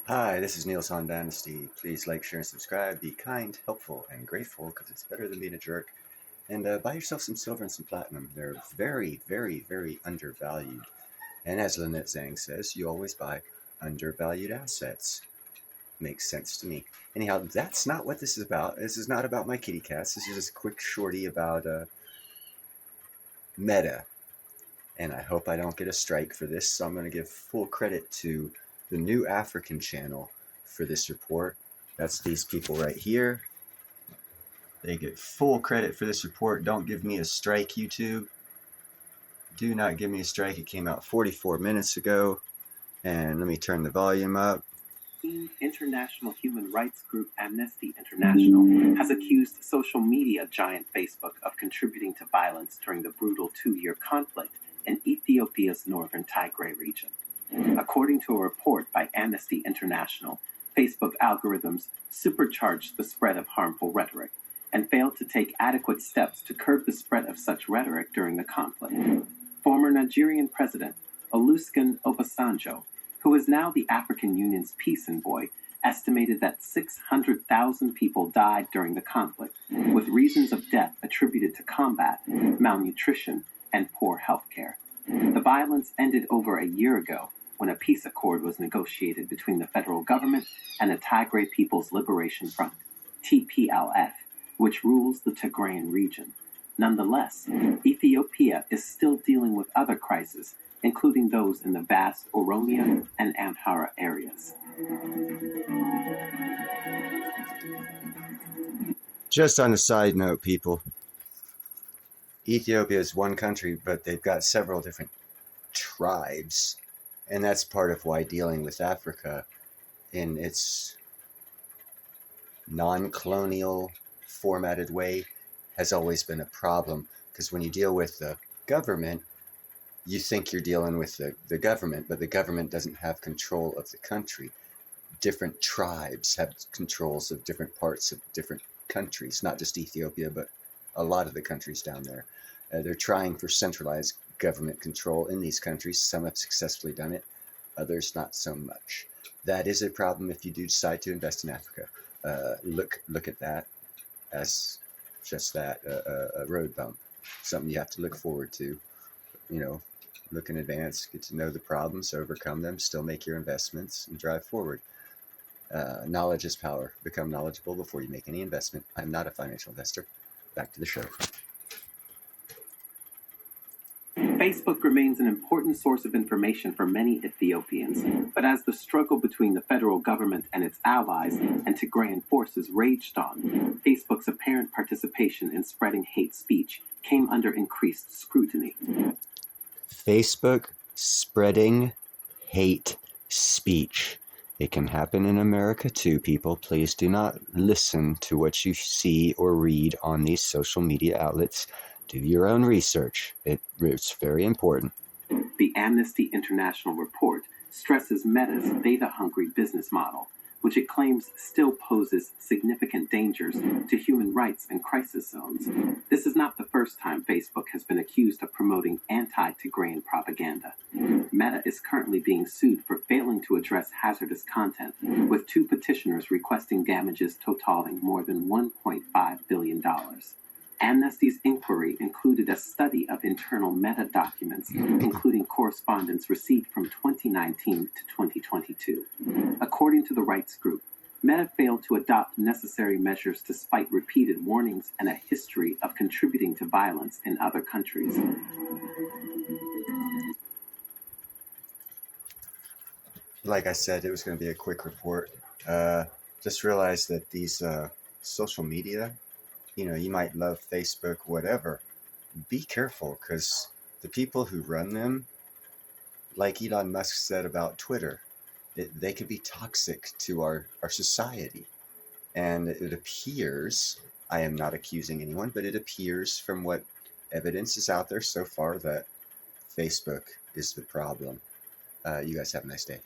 Hi, this is Neil Son Dynasty. Please like, share, and subscribe. Be kind, helpful, and grateful because it's better than being a jerk. And buy yourself some silver and some platinum. They're very, very, very undervalued. And as Lynette Zhang says, you always buy undervalued assets. Makes sense to me. Anyhow, that's not what this is about. This is not about my kitty cats. This is just a quick shorty about Meta. And I hope I don't get a strike for this, so I'm going to give full credit to the New African channel for this report. That's these people right here. They get full credit for this report. Don't give me a strike, YouTube. Do not give me a strike. It came out 44 minutes ago. And let me turn the volume up. International human rights group Amnesty International has accused social media giant Facebook of contributing to violence during the brutal 2-year conflict in Ethiopia's northern Tigray region. According to a report by Amnesty International, Facebook algorithms supercharged the spread of harmful rhetoric and failed to take adequate steps to curb the spread of such rhetoric during the conflict. Former Nigerian President Olusegun Obasanjo, who is now the African Union's peace envoy, estimated that 600,000 people died during the conflict, with reasons of death attributed to combat, malnutrition, and poor health care. The violence ended over a year ago when a peace accord was negotiated between the federal government and the Tigray People's Liberation Front, TPLF, which rules the Tigrayan region. Nonetheless, Ethiopia is still dealing with other crises, including those in the vast Oromia and Amhara areas. Just on a side note, people, Ethiopia is one country, but they've got several different tribes. And that's part of why dealing with Africa in its non-colonial formatted way has always been a problem. Because when you deal with the government, you think you're dealing with the government, but the government doesn't have control of the country. Different tribes have controls of different parts of different countries, not just Ethiopia, but a lot of the countries down there. They're trying for centralized government control in these countries. Some have successfully done it, others not so much. That is a problem if you do decide to invest in Africa. Look at that as just that, a road bump, something you have to look forward to. You know, look in advance, get to know the problems, overcome them, still make your investments, and drive forward. Knowledge is power. Become knowledgeable before you make any investment. I'm not a financial investor. Back to the show. Facebook remains an important source of information for many Ethiopians, but as the struggle between the federal government and its allies and Tigrayan forces raged on, Facebook's apparent participation in spreading hate speech came under increased scrutiny. Facebook spreading hate speech. It can happen in America too, people. Please do not listen to what you see or read on these social media outlets. Do your own research. It's very important. The Amnesty International report stresses Meta's data-hungry business model, which it claims still poses significant dangers to human rights and crisis zones. This is not the first time Facebook has been accused of promoting anti-Tigrayan propaganda. Meta is currently being sued for failing to address hazardous content, with 2 petitioners requesting damages totaling more than $1.5 billion. Amnesty's inquiry included a study of internal Meta documents, including correspondence received from 2019 to 2022. According to the rights group, Meta failed to adopt necessary measures despite repeated warnings and a history of contributing to violence in other countries. Like I said, it was going to be a quick report. Just realized that these social media, you might love Facebook, whatever. Be careful, because the people who run them, like Elon Musk said about Twitter, they could be toxic to our society. And it appears, I am not accusing anyone, but it appears from what evidence is out there so far that Facebook is the problem. You guys have a nice day.